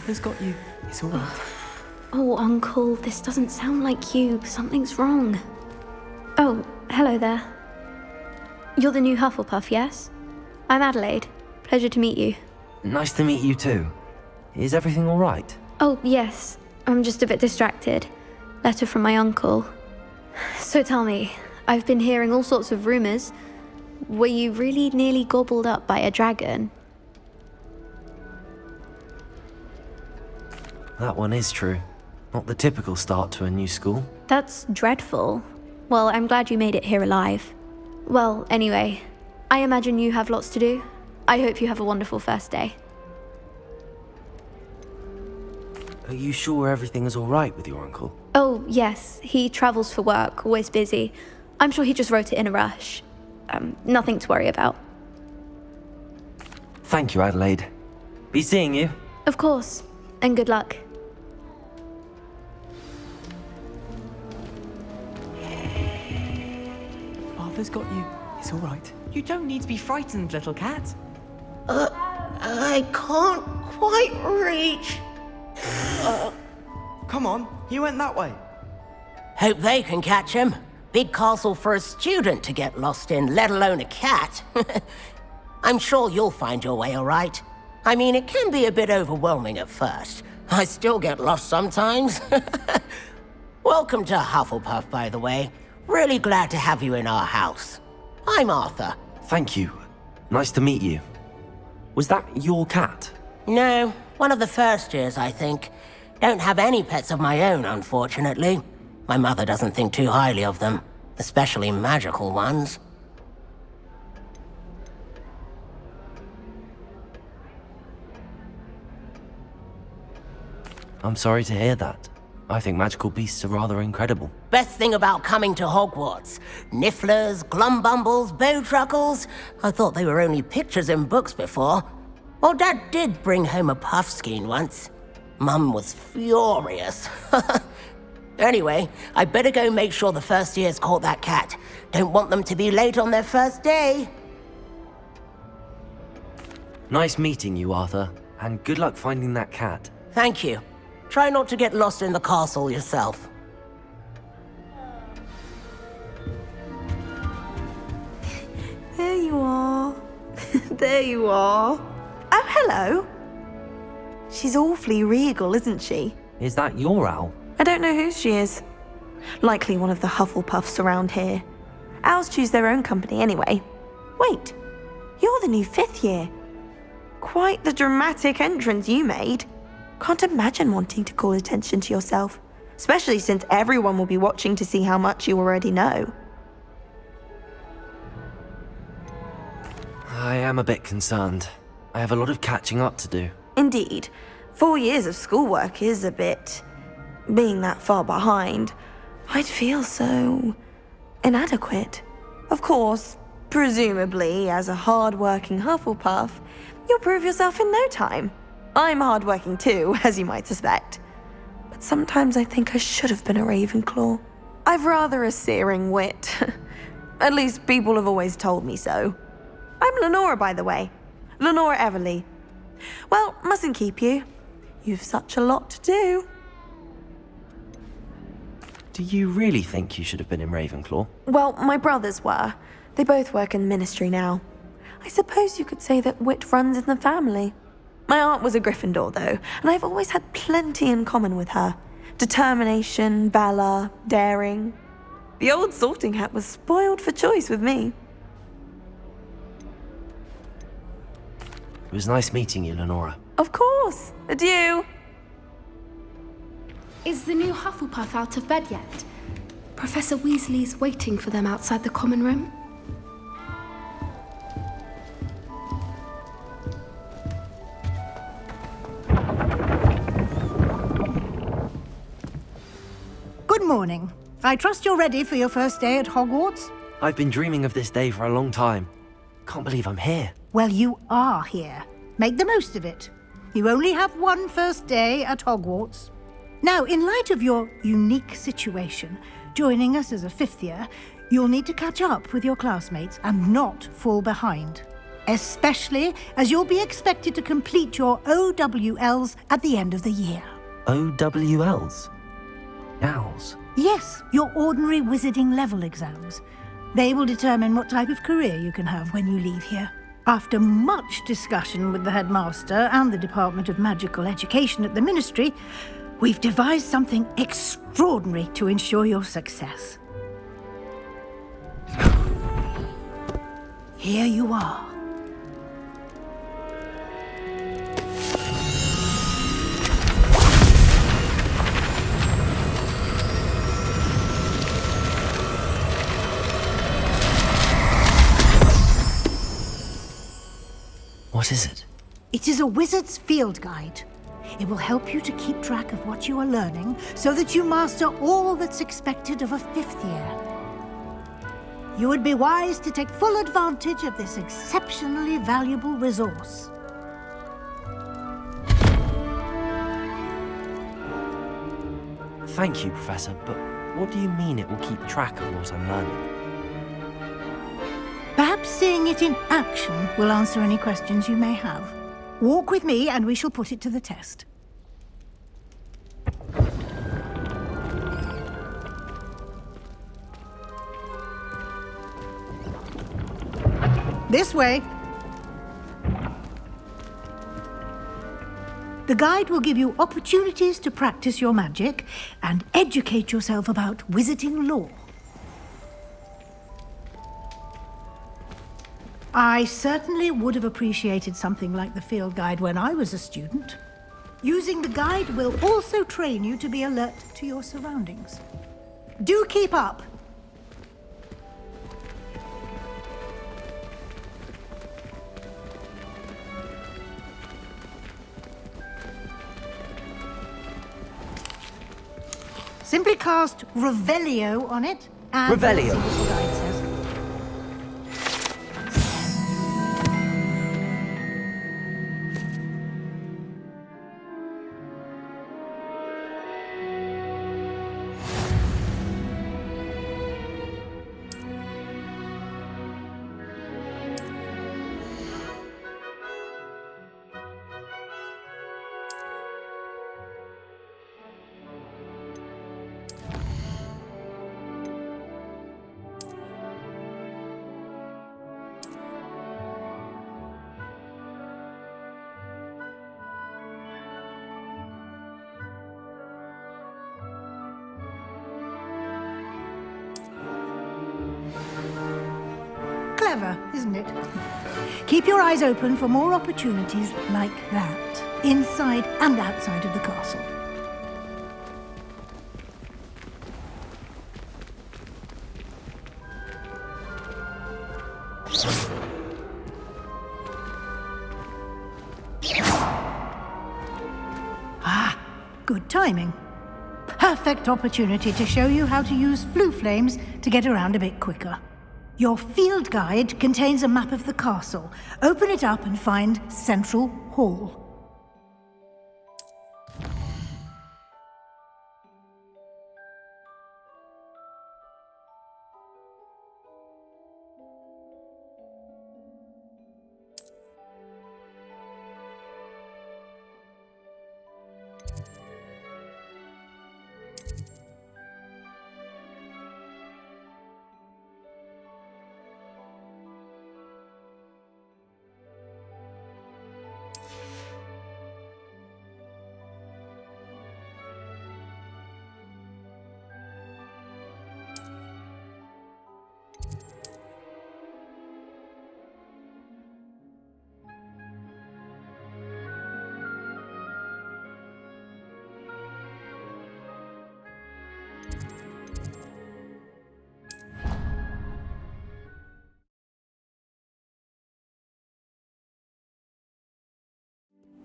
Arthur's got you. It's all right. Oh, Uncle, this doesn't sound like you. Something's wrong. Oh, hello there. You're the new Hufflepuff, yes? I'm Adelaide. Pleasure to meet you. Nice to meet you too. Is everything all right? Oh, yes. I'm just a bit distracted. Letter from my uncle. So tell me, I've been hearing all sorts of rumors. Were you really nearly gobbled up by a dragon? That one is true. Not the typical start to a new school. That's dreadful. Well, I'm glad you made it here alive. Well, anyway, I imagine you have lots to do. I hope you have a wonderful first day. Are you sure everything is all right with your uncle? Oh, yes. He travels for work, always busy. I'm sure he just wrote it in a rush. Nothing to worry about. Thank you, Adelaide. Be seeing you. Of course. And good luck. Arthur's got you. It's all right. You don't need to be frightened, little cat. I can't quite reach. Come on, he went that way. Hope they can catch him. Big castle for a student to get lost in, let alone a cat. I'm sure you'll find your way all right. I mean, it can be a bit overwhelming at first. I still get lost sometimes. Welcome to Hufflepuff, by the way. Really glad to have you in our house. I'm Arthur. Thank you. Nice to meet you. Was that your cat? No, one of the first years, I think. Don't have any pets of my own, unfortunately. My mother doesn't think too highly of them, especially magical ones. I'm sorry to hear that. I think magical beasts are rather incredible. Best thing about coming to Hogwarts. Nifflers, glumbumbles, bowtruckles. I thought they were only pictures in books before. Well, Dad did bring home a puffskein once. Mum was furious. Anyway, I better go make sure the first years caught that cat. Don't want them to be late on their first day. Nice meeting you, Arthur. And good luck finding that cat. Thank you. Try not to get lost in the castle yourself. There you are. There you are. Oh, hello. She's awfully regal, isn't she? Is that your owl? I don't know who she is. Likely one of the Hufflepuffs around here. Owls choose their own company anyway. Wait, you're the new 5th year. Quite the dramatic entrance you made. Can't imagine wanting to call attention to yourself, especially since everyone will be watching to see how much you already know. I am a bit concerned. I have a lot of catching up to do. Indeed, 4 years of schoolwork is a bit... Being that far behind, I'd feel so... inadequate. Of course, presumably, as a hard-working Hufflepuff, you'll prove yourself in no time. I'm hard-working too, as you might suspect. But sometimes I think I should have been a Ravenclaw. I've rather a searing wit. At least people have always told me so. I'm Lenora, by the way. Lenora Everly. Well, mustn't keep you. You've such a lot to do. Do you really think you should have been in Ravenclaw? Well, my brothers were. They both work in the ministry now. I suppose you could say that wit runs in the family. My aunt was a Gryffindor, though, and I've always had plenty in common with her. Determination, valor, daring. The old sorting hat was spoiled for choice with me. It was nice meeting you, Lenora. Of course. Adieu. Is the new Hufflepuff out of bed yet? Professor Weasley's waiting for them outside the common room. Good morning. I trust you're ready for your first day at Hogwarts? I've been dreaming of this day for a long time. Can't believe I'm here. Well, you are here. Make the most of it. You only have one first day at Hogwarts. Now, in light of your unique situation, joining us as a 5th year, you'll need to catch up with your classmates and not fall behind. especially as you'll be expected to complete your OWLs at the end of the year. OWLs? Owls? Yes, your ordinary wizarding level exams. They will determine what type of career you can have when you leave here. After much discussion with the headmaster and the Department of Magical Education at the Ministry, we've devised something extraordinary to ensure your success. Here you are. What is it? It is a wizard's field guide. It will help you to keep track of what you are learning so that you master all that's expected of a 5th year. You would be wise to take full advantage of this exceptionally valuable resource. Thank you, Professor, but what do you mean it will keep track of what I'm learning? Perhaps seeing it in action will answer any questions you may have. Walk with me and we shall put it to the test. This way. The guide will give you opportunities to practice your magic and educate yourself about wizarding lore. I certainly would have appreciated something like the field guide when I was a student. Using the guide will also train you to be alert to your surroundings. Do keep up! Simply cast Revelio on it, and Revelio. let's see what the guide says. Clever, isn't it? Keep your eyes open for more opportunities like that, inside and outside of the castle. Ah, good timing. Perfect opportunity to show you how to use flue flames to get around a bit quicker. Your field guide contains a map of the castle. Open it up and find Central Hall.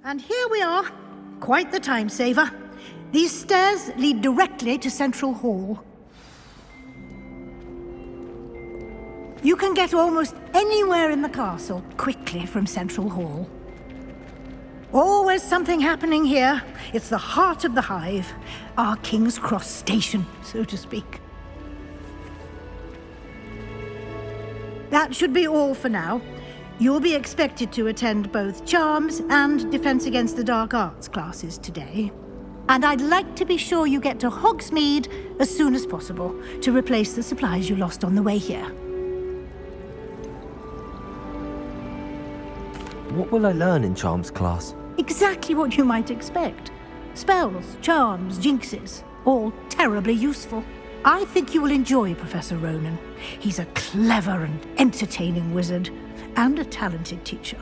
And here we are. Quite the time saver. These stairs lead directly to Central Hall. You can get almost anywhere in the castle quickly from Central Hall. Always something happening here. It's the heart of the hive, our King's Cross station, so to speak. That should be all for now. You'll be expected to attend both Charms and Defense Against the Dark Arts classes today. And I'd like to be sure you get to Hogsmeade as soon as possible to replace the supplies you lost on the way here. What will I learn in Charms class? Exactly what you might expect. Spells, charms, jinxes, all terribly useful. I think you will enjoy Professor Ronan. He's a clever and entertaining wizard, and a talented teacher.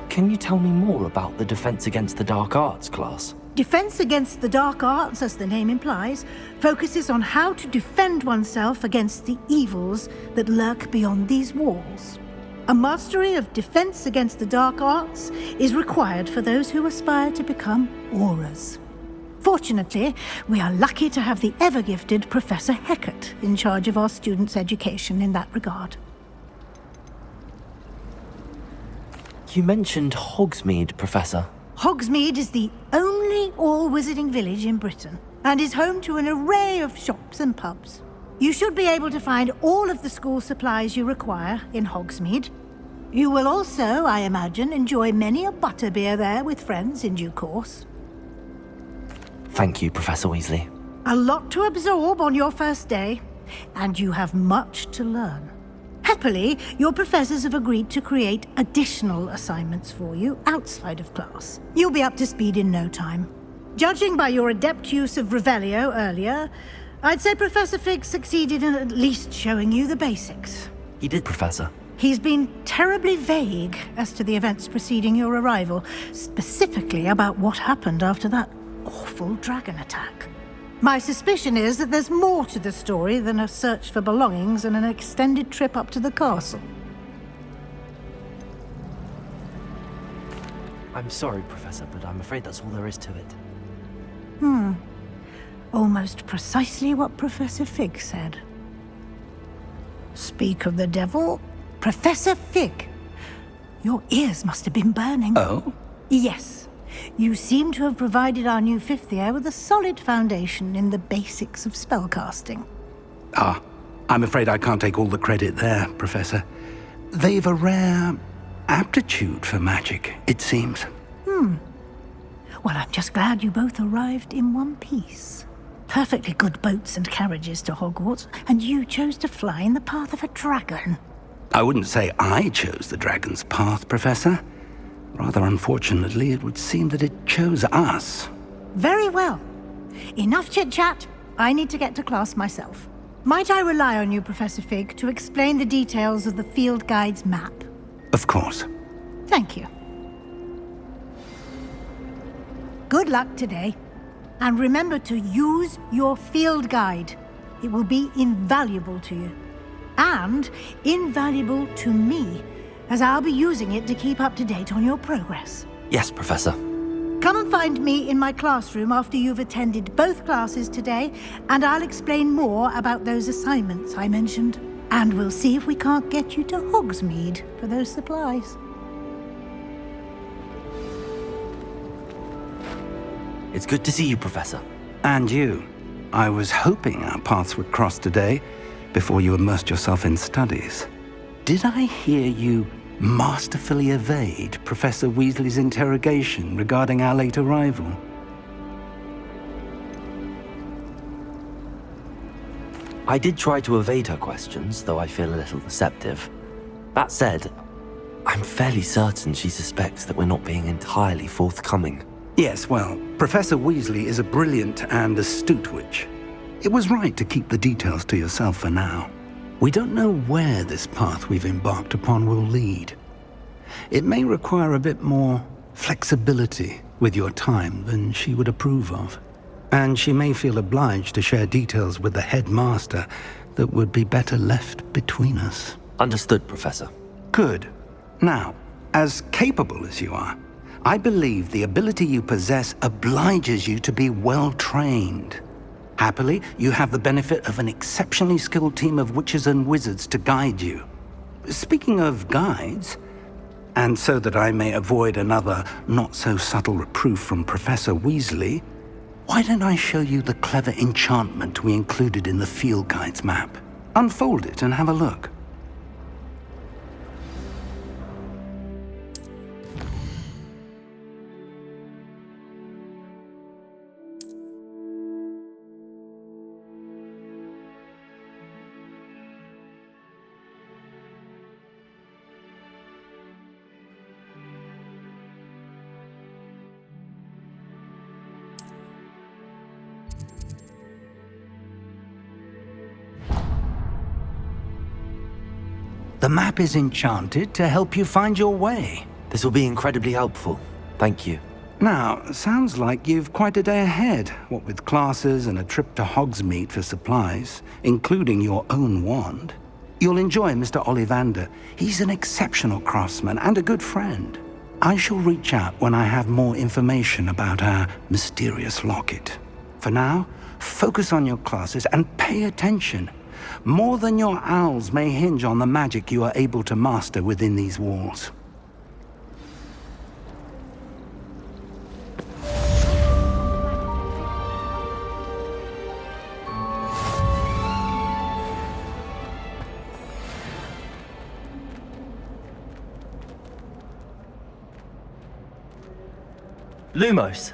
Can you tell me more about the Defense Against the Dark Arts class? Defense Against the Dark Arts, as the name implies, focuses on how to defend oneself against the evils that lurk beyond these walls. A mastery of Defense Against the Dark Arts is required for those who aspire to become auras. Fortunately, we are lucky to have the ever-gifted Professor Hecat in charge of our students' education in that regard. You mentioned Hogsmeade, Professor. Hogsmeade is the only all-wizarding village in Britain, and is home to an array of shops and pubs. You should be able to find all of the school supplies you require in Hogsmeade. You will also, I imagine, enjoy many a butterbeer there with friends in due course. Thank you, Professor Weasley. A lot to absorb on your first day, and you have much to learn. Happily, your professors have agreed to create additional assignments for you outside of class. You'll be up to speed in no time. Judging by your adept use of Revelio earlier, I'd say Professor Fig succeeded in at least showing you the basics. He did, Professor. He's been terribly vague as to the events preceding your arrival, specifically about what happened after that awful dragon attack. My suspicion is that there's more to the story than a search for belongings and an extended trip up to the castle. I'm sorry, Professor, but I'm afraid that's all there is to it. Almost precisely what Professor Fig said. Speak of the devil, Professor Fig. Your ears must have been burning. Oh? Yes. You seem to have provided our new fifth year with a solid foundation in the basics of spellcasting. Ah, I'm afraid I can't take all the credit there, Professor. They've a rare aptitude for magic, it seems. Well, I'm just glad you both arrived in one piece. Perfectly good boats and carriages to Hogwarts, and you chose to fly in the path of a dragon. I wouldn't say I chose the dragon's path, Professor. Rather unfortunately, it would seem that it chose us. Very well. Enough chit-chat. I need to get to class myself. Might I rely on you, Professor Fig, to explain the details of the field guide's map? Of course. Thank you. Good luck today. And remember to use your field guide. It will be invaluable to you. And invaluable to me, as I'll be using it to keep up to date on your progress. Yes, Professor. Come and find me in my classroom after you've attended both classes today, and I'll explain more about those assignments I mentioned. And we'll see if we can't get you to Hogsmeade for those supplies. It's good to see you, Professor. And you. I was hoping our paths would cross today, before you immersed yourself in studies. Did I hear you masterfully evade Professor Weasley's interrogation regarding our late arrival? I did try to evade her questions, though I feel a little deceptive. That said, I'm fairly certain she suspects that we're not being entirely forthcoming. Yes, well, Professor Weasley is a brilliant and astute witch. It was right to keep the details to yourself for now. We don't know where this path we've embarked upon will lead. It may require a bit more flexibility with your time than she would approve of. And she may feel obliged to share details with the headmaster that would be better left between us. Understood, Professor. Good. Now, as capable as you are, I believe the ability you possess obliges you to be well-trained. Happily, you have the benefit of an exceptionally skilled team of witches and wizards to guide you. Speaking of guides, and so that I may avoid another not-so-subtle reproof from Professor Weasley, why don't I show you the clever enchantment we included in the field guide's map? Unfold it and have a look. The map is enchanted to help you find your way. This will be incredibly helpful. Thank you. Now, sounds like you've quite a day ahead, what with classes and a trip to Hogsmeade for supplies, including your own wand. You'll enjoy Mr. Ollivander. He's an exceptional craftsman and a good friend. I shall reach out when I have more information about our mysterious locket. For now, focus on your classes and pay attention. More than your owls may hinge on the magic you are able to master within these walls. Lumos.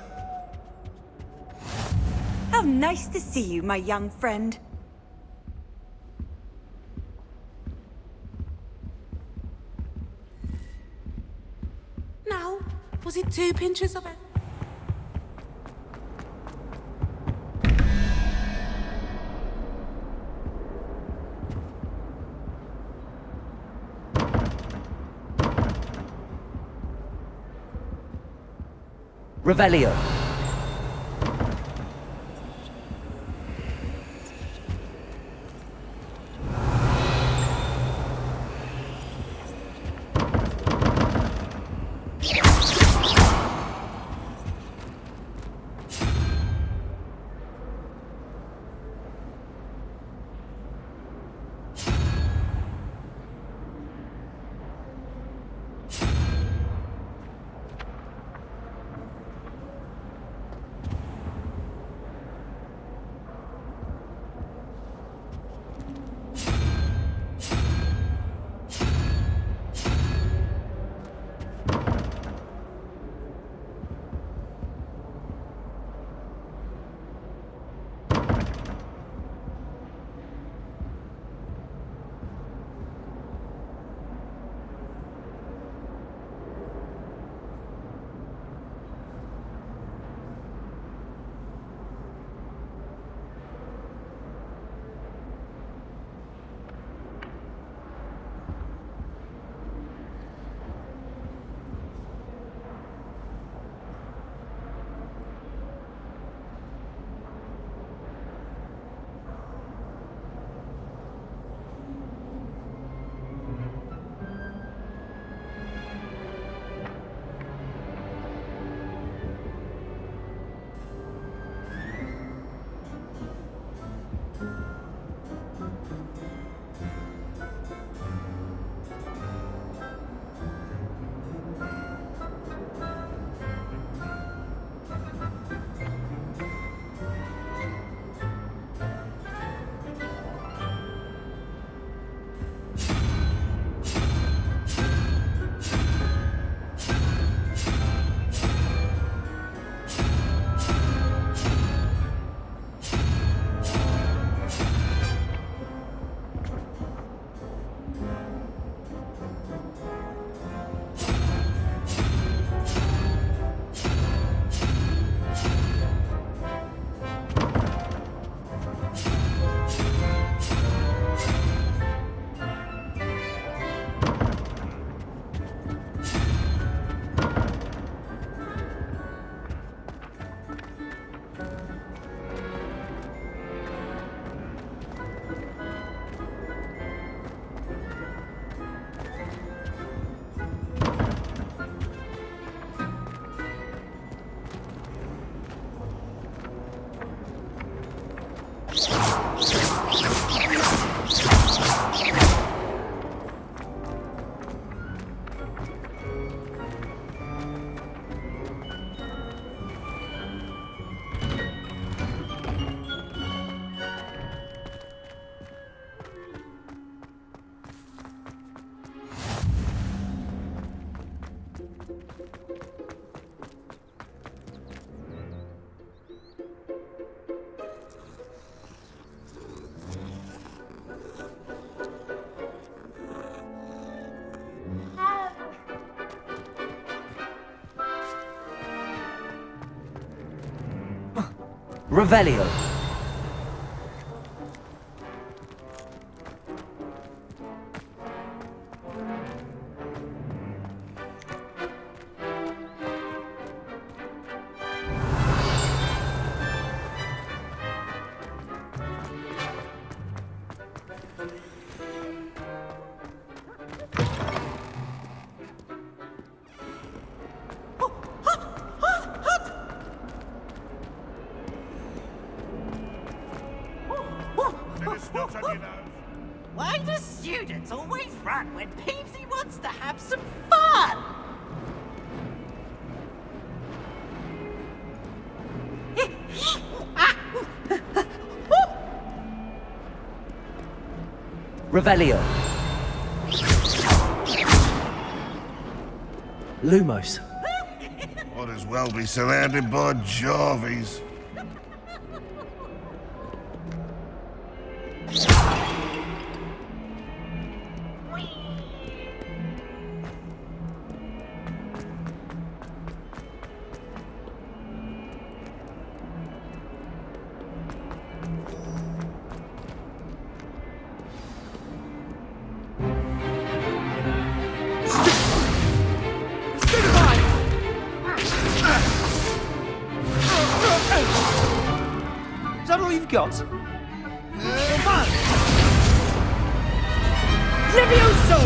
How nice to see you, my young friend. Now, was it 2 pinches of it? Revelio. Revelio. Why do students always run when Peevesy wants to have some fun? Revelio. Lumos. Might as well be surrounded by Jarvies. Is that all you've got? Levioso!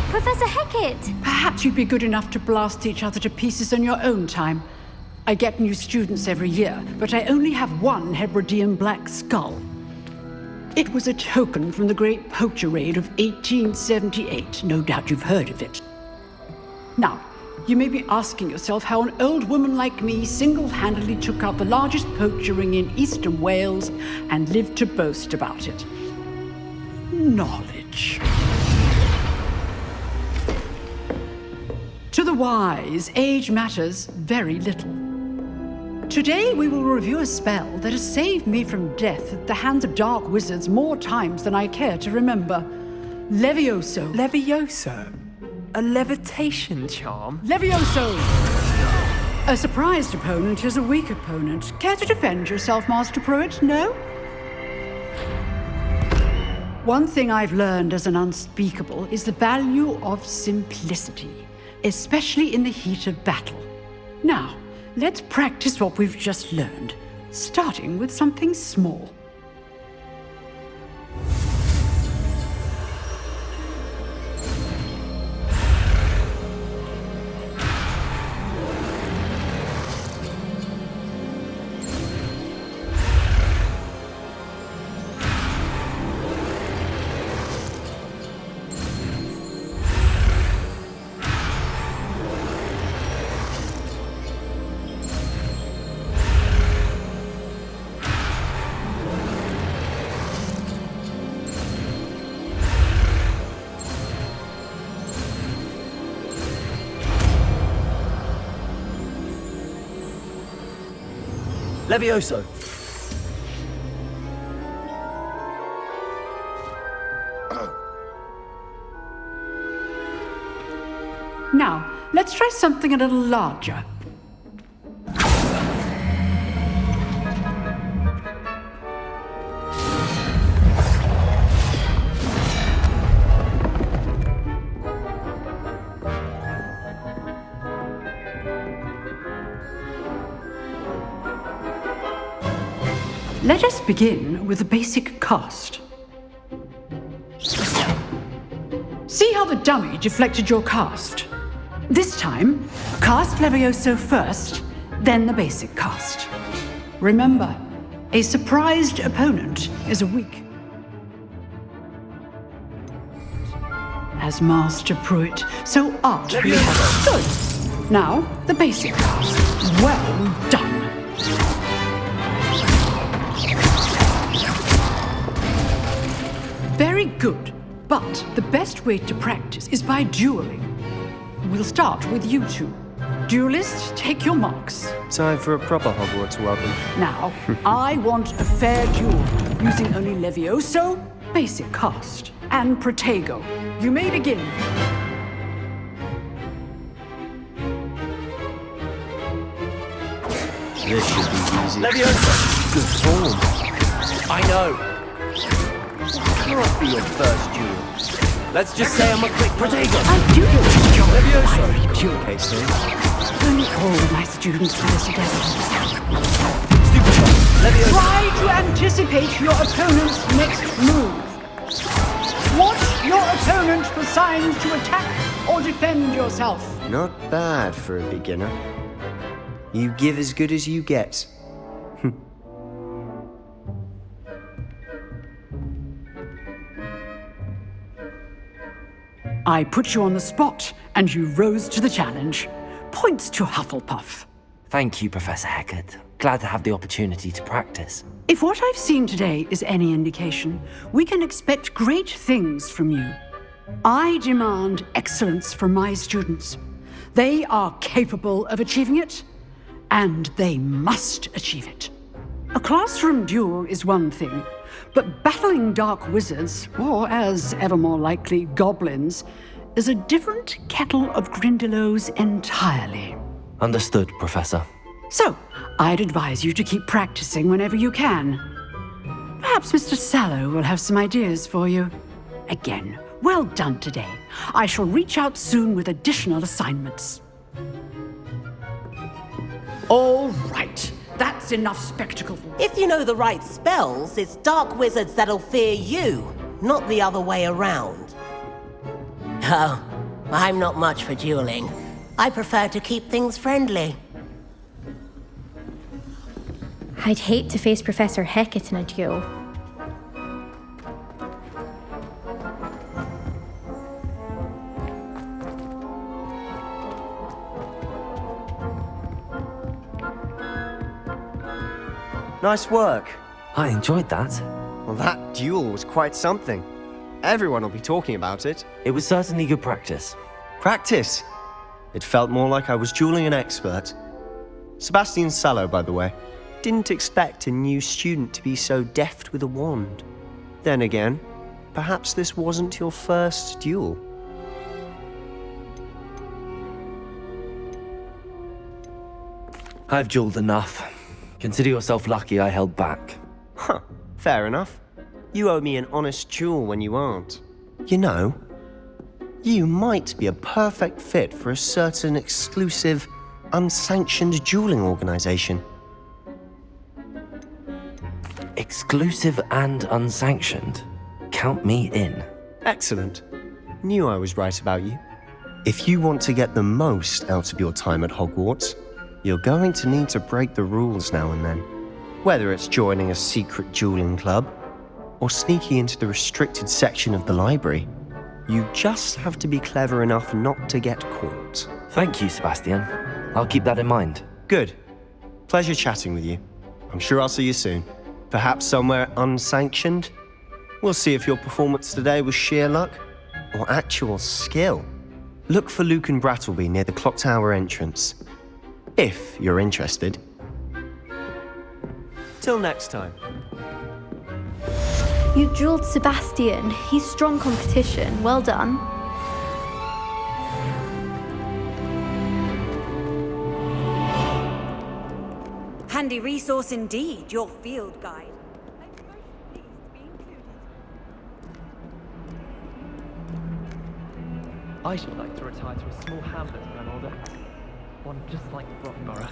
Professor Hecat! Perhaps you'd be good enough to blast each other to pieces on your own time. I get new students every year, but I only have one Hebridean black skull. It was a token from the Great Poacher Raid of 1878. No doubt you've heard of it. Now, you may be asking yourself how an old woman like me single-handedly took out the largest poacher ring in eastern Wales and lived to boast about it. Knowledge. To the wise, age matters very little. Today we will review a spell that has saved me from death at the hands of dark wizards more times than I care to remember. Levioso. Levioso? A levitation charm? Levioso! A surprised opponent is a weak opponent. Care to defend yourself, Master Pruitt? No? One thing I've learned as an unspeakable is the value of simplicity, especially in the heat of battle. Now, let's practice what we've just learned, starting with something small. Levioso. Now, let's try something a little larger. Let us begin with the basic cast. See how the dummy deflected your cast? This time, cast Levioso first, then the basic cast. Remember, a surprised opponent is a weak. As Master Pruitt, so artfully. Good. Now, the basic cast. Well done. Very good, but the best way to practice is by dueling. We'll start with you two. Duelists, take your marks. Time for a proper Hogwarts welcome. Now, I want a fair duel, using only Levioso, basic cast, and Protego. You may begin. This should be easy. Levioso! Good form. I know. Cannot be your first duel. Let's just say I'm a quick Protego. I do this job. Levioso! Duel. Okay, so Only all my students do this together. Stupefy. Levioso! Try to anticipate your opponent's next move. Watch your opponent for signs to attack or defend yourself. not bad for a beginner. You give as good as you get. I put you on the spot, and you rose to the challenge. Points to Hufflepuff. Thank you, Professor Hecat. Glad to have the opportunity to practice. If what I've seen today is any indication, we can expect great things from you. I demand excellence from my students. They are capable of achieving it, and they must achieve it. A classroom duel is one thing, but battling dark wizards, or as ever more likely, goblins, is a different kettle of Grindylows entirely. Understood, Professor. So, I'd advise you to keep practicing whenever you can. Perhaps Mr. Sallow will have some ideas for you. Again, well done today. I shall reach out soon with additional assignments. All right. That's enough spectacle for If you know the right spells, it's dark wizards that'll fear you, not the other way around. Oh, I'm not much for dueling. I prefer to keep things friendly. I'd hate to face Professor Hecat in a duel. Nice work. I enjoyed that. Well, that duel was quite something. Everyone will be talking about it. It was certainly good practice. Practice? It felt more like I was dueling an expert. Sebastian Sallow, by the way. Didn't expect a new student to be so deft with a wand. Then again, perhaps this wasn't your first duel. I've dueled enough. Consider yourself lucky I held back. Huh, fair enough. You owe me an honest duel when you aren't. You know, you might be a perfect fit for a certain exclusive, unsanctioned dueling organization. Exclusive and unsanctioned? Count me in. Excellent. Knew I was right about you. If you want to get the most out of your time at Hogwarts, you're going to need to break the rules now and then. Whether it's joining a secret dueling club, or sneaking into the restricted section of the library, you just have to be clever enough not to get caught. Thank you, Sebastian. I'll keep that in mind. Good. Pleasure chatting with you. I'm sure I'll see you soon. Perhaps somewhere unsanctioned? We'll see if your performance today was sheer luck, or actual skill. Look for Luke and Brattleby near the clock tower entrance. If you're interested. Till next time. You dueled Sebastian. He's strong competition. Well done. Handy resource indeed, your field guide. I should like to retire to a small hamlet when I'm older. One just like Brockborough.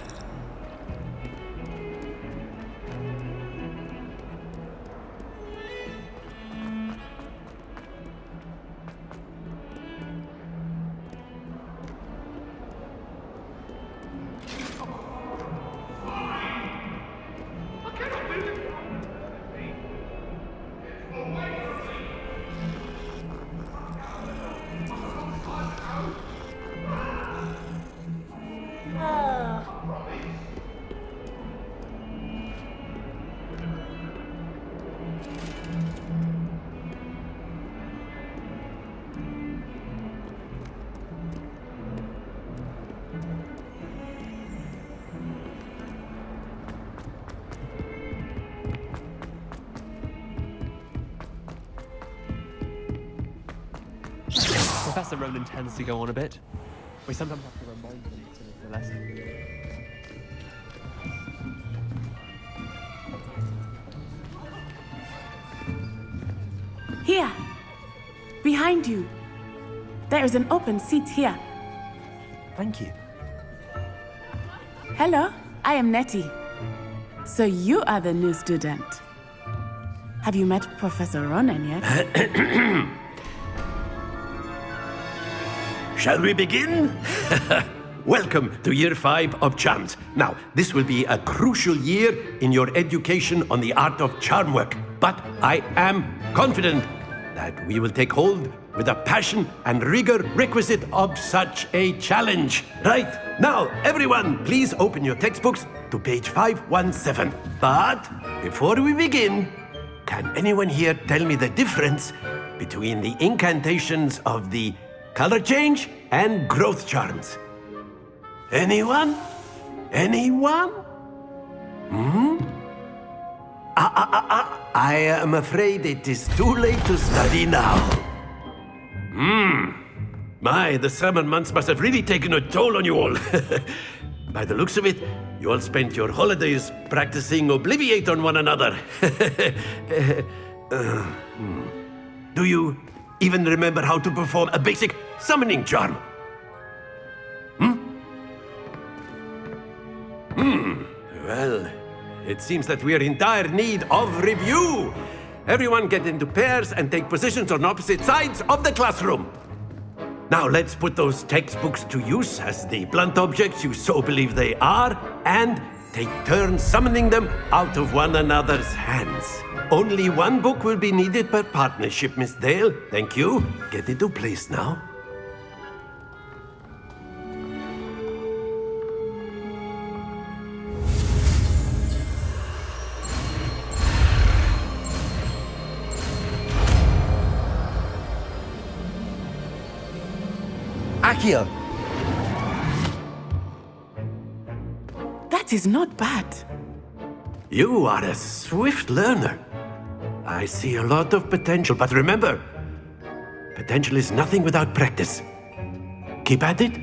Professor Roland tends to go on a bit. We sometimes have to remind him to miss the lesson. Here, behind you. There is an open seat here. Thank you. Hello, I am Natty. So you are the new student. Have you met Professor Ronan yet? Shall we begin? Welcome to Year 5 of Charms. Now, this will be a crucial year in your education on the art of charm work, but I am confident that we will take hold with the passion and rigor requisite of such a challenge. Right, now, everyone, please open your textbooks to page 517. But before we begin, can anyone here tell me the difference between the incantations of the color change and growth charms? Anyone? Anyone? I am afraid it is too late to study now. My, the summer months must have really taken a toll on you all. By the looks of it, you all spent your holidays practicing Obliviate on one another. Do you even remember how to perform a basic summoning charm? Well, it seems that we are in dire need of review. Everyone get into pairs and take positions on opposite sides of the classroom. Now let's put those textbooks to use as the blunt objects you so believe they are, and take turns summoning them out of one another's hands. Only one book will be needed per partnership, Miss Dale. Thank you. Get into place now. Accio! That is not bad. You are a swift learner. I see a lot of potential, but remember, potential is nothing without practice. Keep at it.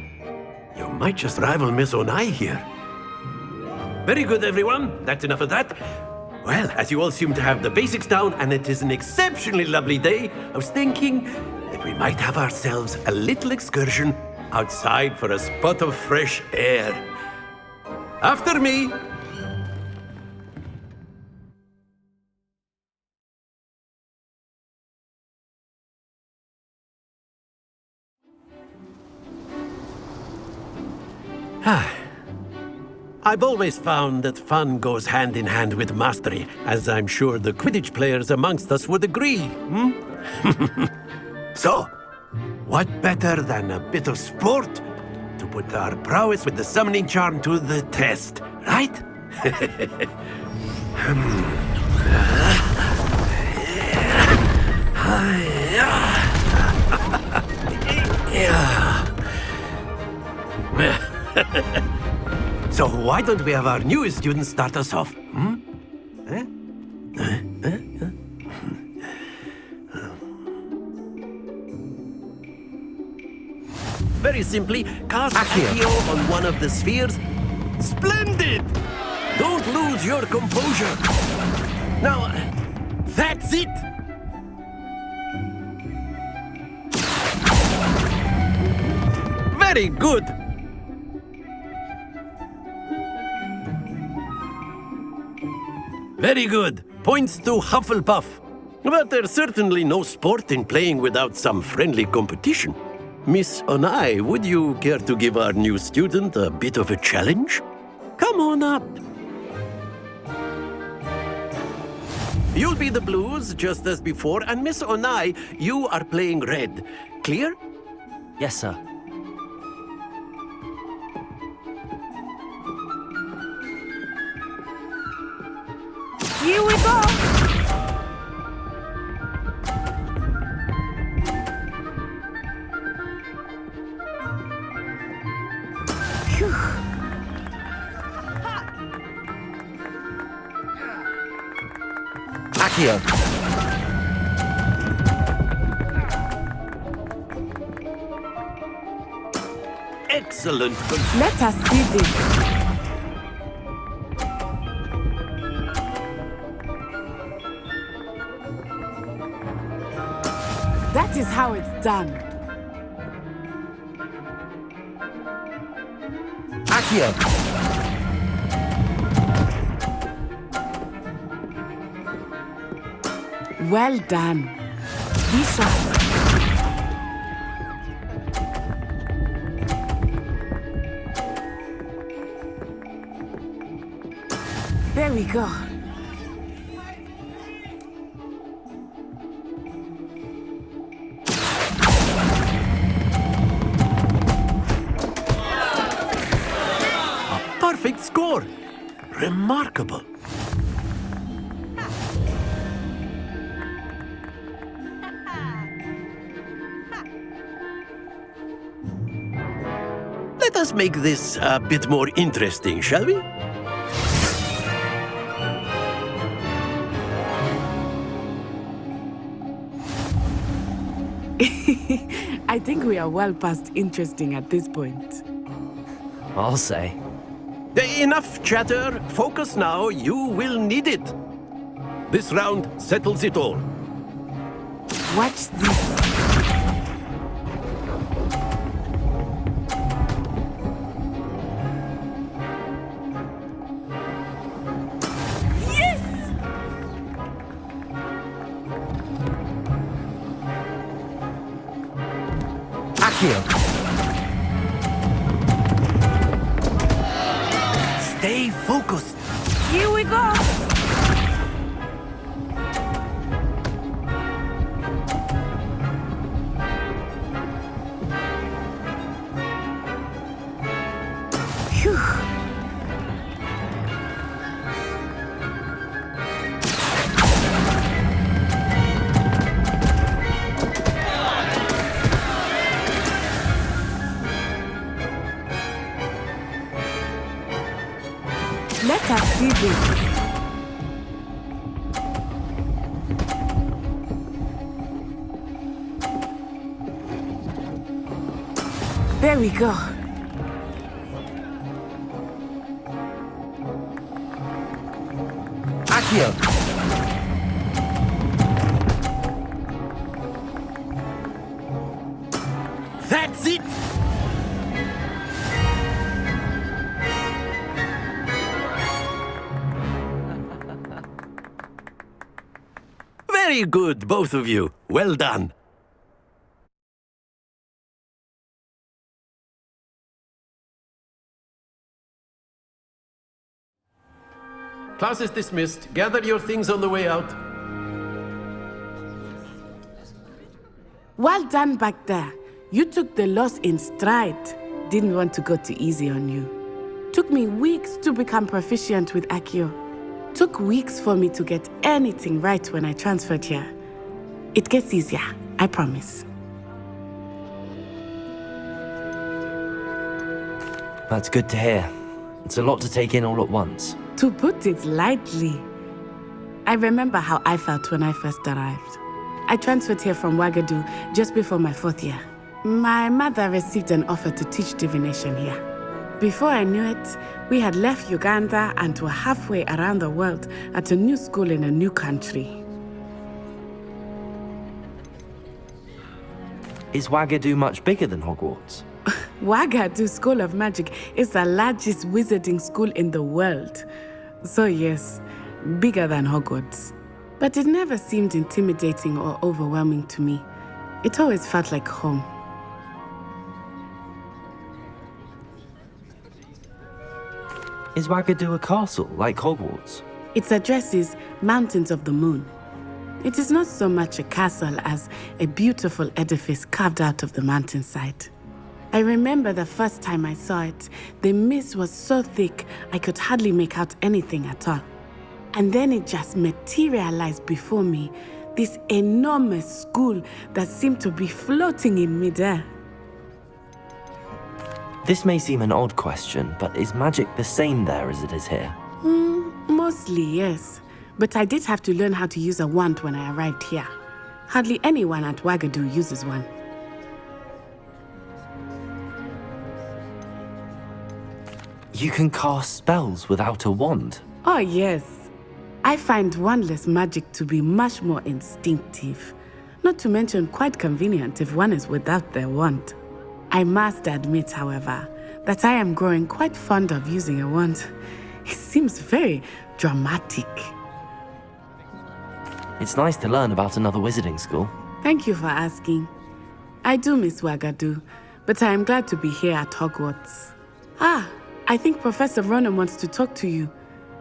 You might just rival Miss Onai here. Very good, everyone. That's enough of that. Well, as you all seem to have the basics down, and it is an exceptionally lovely day, I was thinking that we might have ourselves a little excursion outside for a spot of fresh air. After me! I've always found that fun goes hand in hand with mastery, as I'm sure the Quidditch players amongst us would agree. So, what better than a bit of sport to put our prowess with the summoning charm to the test, right? So why don't we have our newest student start us off? Very simply, cast Accio on one of the spheres. Splendid! Don't lose your composure. Now, that's it! Very good! Very good. Points to Hufflepuff. But there's certainly no sport in playing without some friendly competition. Miss Onai, would you care to give our new student a bit of a challenge? Come on up. You'll be the blues, just as before, and Miss Onai, you are playing red. Clear? Yes, sir. Here we go! Accio! Excellent. Let us see this. That is how it's done. Accio! Well done. Be sharp. There we go. Remarkable. Let us make this a bit more interesting, shall we? I think we are well past interesting at this point. I'll say. Enough chatter. Focus now. You will need it. This round settles it all. Watch this. Stay focused. Here we go. Phew. Let us see this. There we go. Accio. That's it. Very good, both of you. Well done. Class is dismissed. Gather your things on the way out. Well done back there. You took the loss in stride. Didn't want to go too easy on you. Took me weeks to become proficient with Accio. Took weeks for me to get anything right when I transferred here. It gets easier, I promise. That's good to hear. It's a lot to take in all at once. To put it lightly, I remember how I felt when I first arrived. I transferred here from Ouagadougou just before my 4th year. My mother received an offer to teach divination here. Before I knew it, we had left Uganda and were halfway around the world at a new school in a new country. Is Ouagadougou much bigger than Hogwarts? Ouagadougou School of Magic is the largest wizarding school in the world. So yes, bigger than Hogwarts. But it never seemed intimidating or overwhelming to me. It always felt like home. Is Ouagadougou a castle, like Hogwarts? Its address is Mountains of the Moon. It is not so much a castle as a beautiful edifice carved out of the mountainside. I remember the first time I saw it, the mist was so thick I could hardly make out anything at all. And then it just materialized before me, this enormous school that seemed to be floating in midair. This may seem an odd question, but is magic the same there as it is here? Mostly, yes. But I did have to learn how to use a wand when I arrived here. Hardly anyone at Ouagadougou uses one. You can cast spells without a wand? Oh, yes. I find wandless magic to be much more instinctive. Not to mention quite convenient if one is without their wand. I must admit, however, that I am growing quite fond of using a wand. It seems very dramatic. It's nice to learn about another wizarding school. Thank you for asking. I do miss Ouagadougou, but I am glad to be here at Hogwarts. I think Professor Ronan wants to talk to you.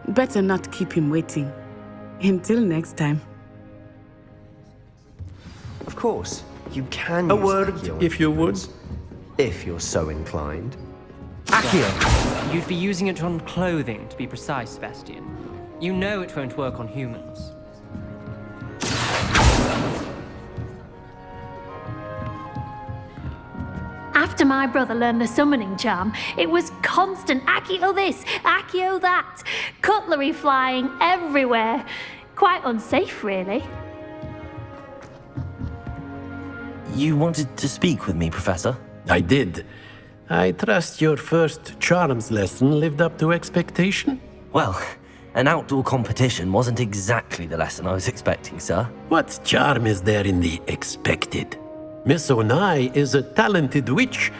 Better not keep him waiting. Until next time. Of course, you can A use word, Accio if you would. if you're so inclined. Accio! You'd be using it on clothing, to be precise, Sebastian. You know it won't work on humans. After my brother learned the summoning charm, it was constant Accio this, Accio that. Cutlery flying everywhere. Quite unsafe, really. You wanted to speak with me, Professor? I did. I trust your first charms lesson lived up to expectation? Well, an outdoor competition wasn't exactly the lesson I was expecting, sir. What charm is there in the expected? Miss Onai is a talented witch.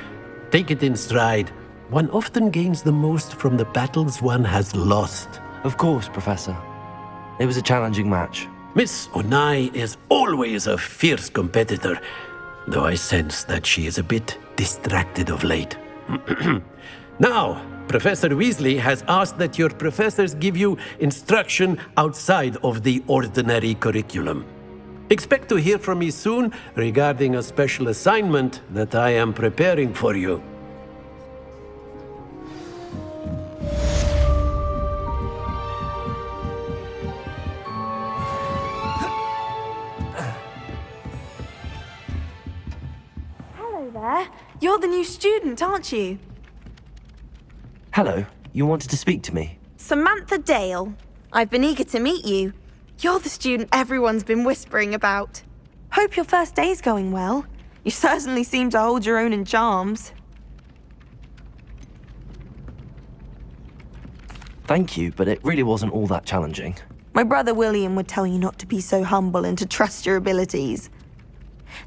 Take it in stride. One often gains the most from the battles one has lost. Of course, Professor. It was a challenging match. Miss Onai is always a fierce competitor, though I sense that she is a bit distracted of late. Now, Professor Weasley has asked that your professors give you instruction outside of the ordinary curriculum. Expect to hear from me soon regarding a special assignment that I am preparing for you. Hello there. You're the new student, aren't you? Hello, you wanted to speak to me? Samantha Dale. I've been eager to meet you. You're the student everyone's been whispering about. Hope your first day's going well. You certainly seem to hold your own in charms. Thank you, but it really wasn't all that challenging. My brother William would tell you not to be so humble and to trust your abilities.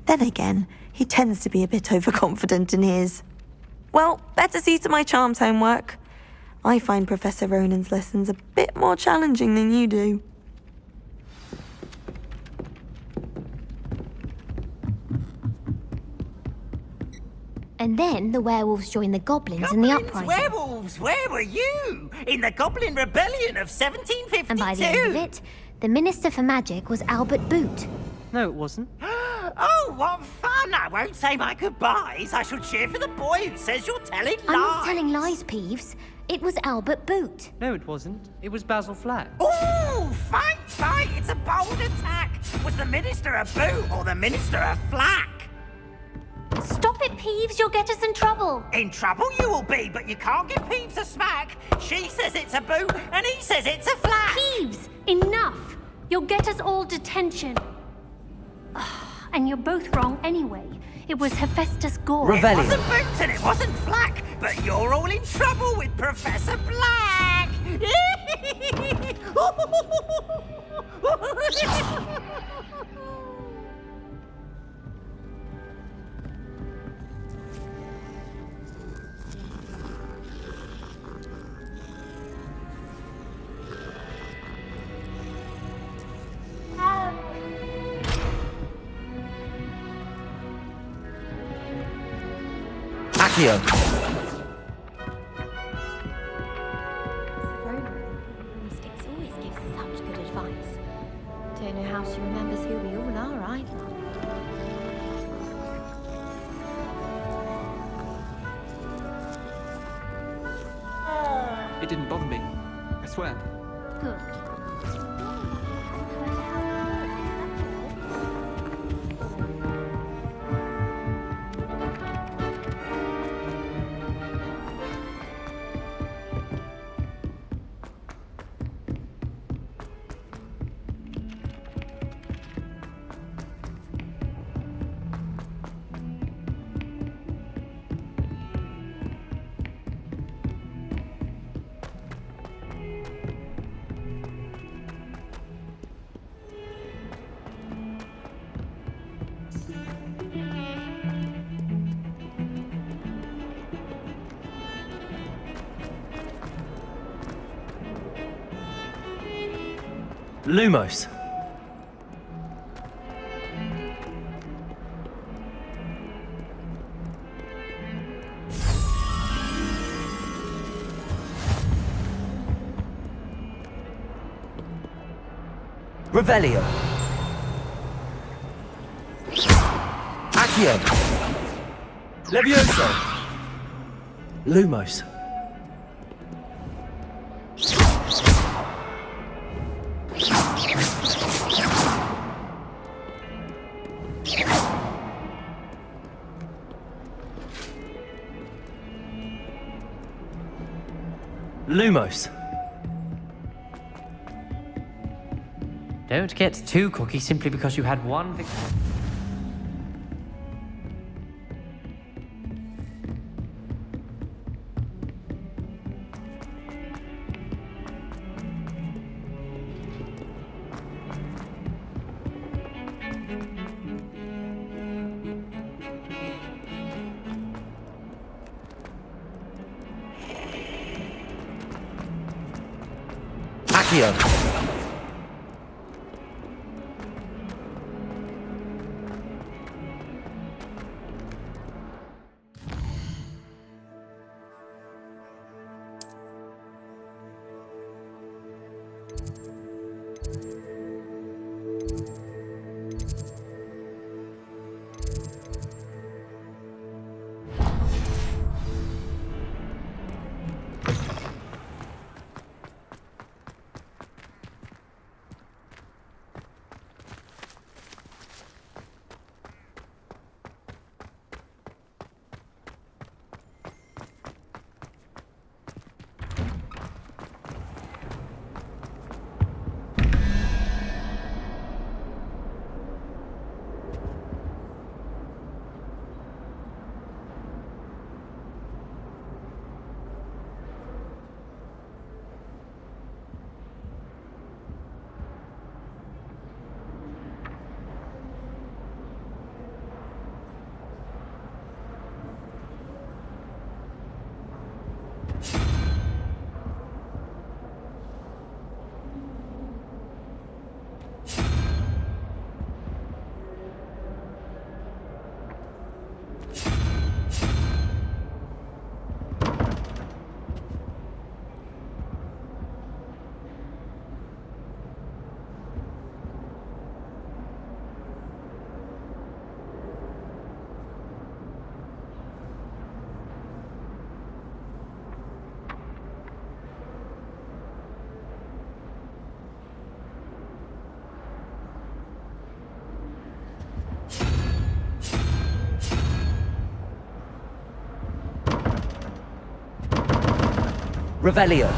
Then again, he tends to be a bit overconfident in his. Well, better see to my charms homework. I find Professor Ronan's lessons a bit more challenging than you do. And then the werewolves joined the goblins in the uprising. Werewolves, where were you? In the Goblin Rebellion of 1752. And by the end of it, the Minister for Magic was Albert Boot. No, it wasn't. Oh, what fun! I won't say my goodbyes. I shall cheer for the boy who says you're telling lies. I'm not telling lies, Peeves. It was Albert Boot. No, it wasn't. It was Basil Flack. Ooh, fight! It's a bold attack. Was the Minister a boot or the Minister a flack? Stop it, Peeves. You'll get us in trouble. In trouble you will be, but you can't give Peeves a smack. She says it's a boot, and he says it's a flack. Peeves, enough. You'll get us all detention. And you're both wrong anyway. It was Hephaestus Gore. It wasn't boot and it wasn't flack, but you're all in trouble with Professor Black. Accio! Broomsticks always give such good advice. Don't know how she remembers who we all are either. It didn't bother me. I swear. Good. Lumos. Revelio. Accio. Levioso. Lumos. Lumos. Don't get too cocky simply because you had one victory. Accio. Revelio.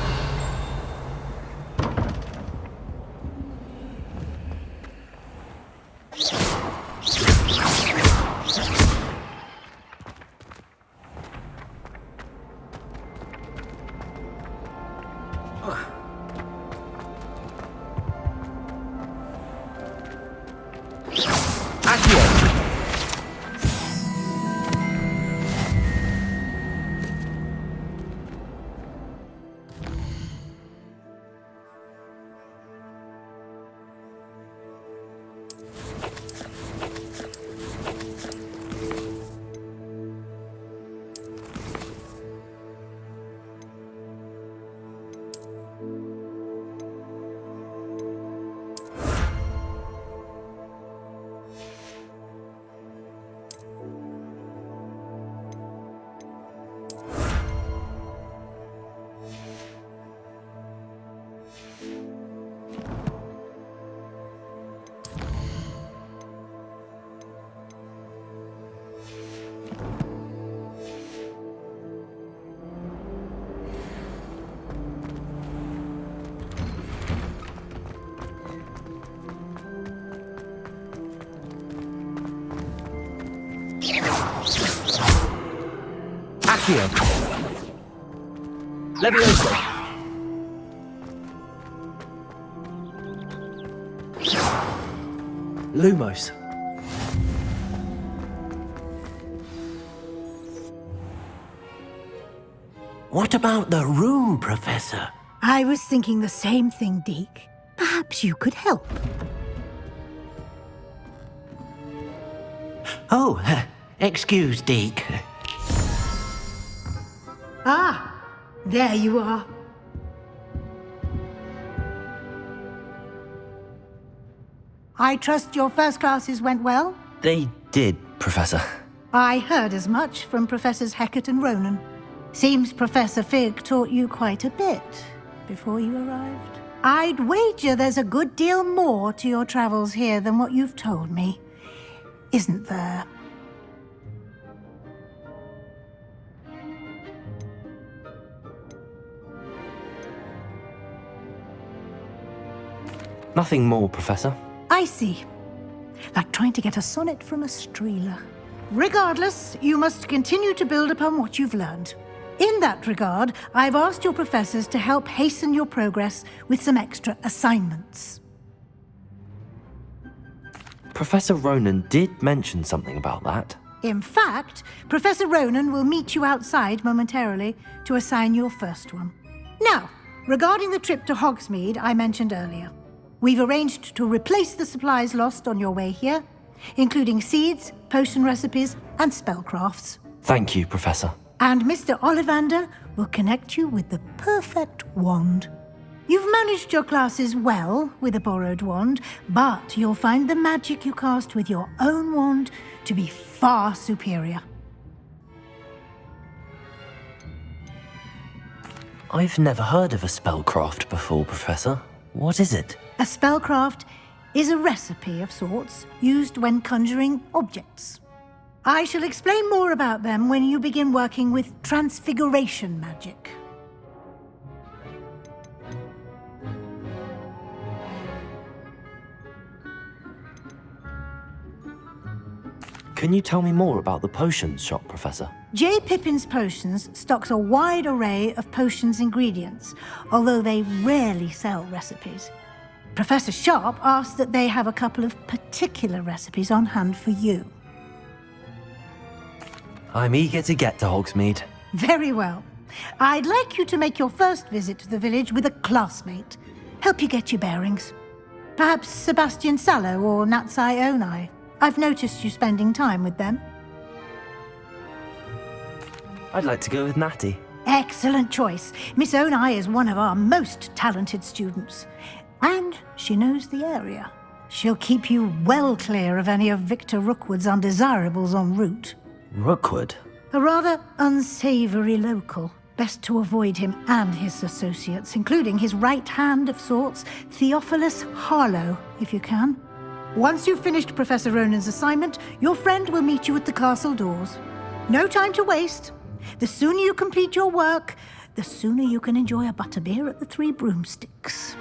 Accio. Levioso. Lumos. What about the room, Professor? I was thinking the same thing, Deke. Perhaps you could help. Oh, excuse, Deke. Ah, there you are. I trust your first classes went well? They did, Professor. I heard as much from Professors Hecat and Ronan. Seems Professor Fig taught you quite a bit before you arrived. I'd wager there's a good deal more to your travels here than what you've told me, isn't there? Nothing more, Professor. I see. Like trying to get a sonnet from a streeler. Regardless, you must continue to build upon what you've learned. In that regard, I've asked your professors to help hasten your progress with some extra assignments. Professor Ronan did mention something about that. In fact, Professor Ronan will meet you outside momentarily to assign your first one. Now, regarding the trip to Hogsmeade I mentioned earlier, we've arranged to replace the supplies lost on your way here, including seeds, potion recipes, and spellcrafts. Thank you, Professor. And Mr. Ollivander will connect you with the perfect wand. You've managed your classes well with a borrowed wand, but you'll find the magic you cast with your own wand to be far superior. I've never heard of a spellcraft before, Professor. What is it? A spellcraft is a recipe of sorts used when conjuring objects. I shall explain more about them when you begin working with transfiguration magic. Can you tell me more about the potions shop, Professor? J. Pippin's Potions stocks a wide array of potions ingredients, although they rarely sell recipes. Professor Sharp asked that they have a couple of particular recipes on hand for you. I'm eager to get to Hogsmeade. Very well. I'd like you to make your first visit to the village with a classmate. Help you get your bearings. Perhaps Sebastian Sallow or Natsai Onai. I've noticed you spending time with them. I'd like to go with Natty. Excellent choice. Miss Onai is one of our most talented students. And she knows the area. She'll keep you well clear of any of Victor Rookwood's undesirables en route. Rookwood? A rather unsavory local. Best to avoid him and his associates, including his right hand of sorts, Theophilus Harlow, if you can. Once you've finished Professor Ronan's assignment, your friend will meet you at the castle doors. No time to waste. The sooner you complete your work, the sooner you can enjoy a butterbeer at the Three Broomsticks.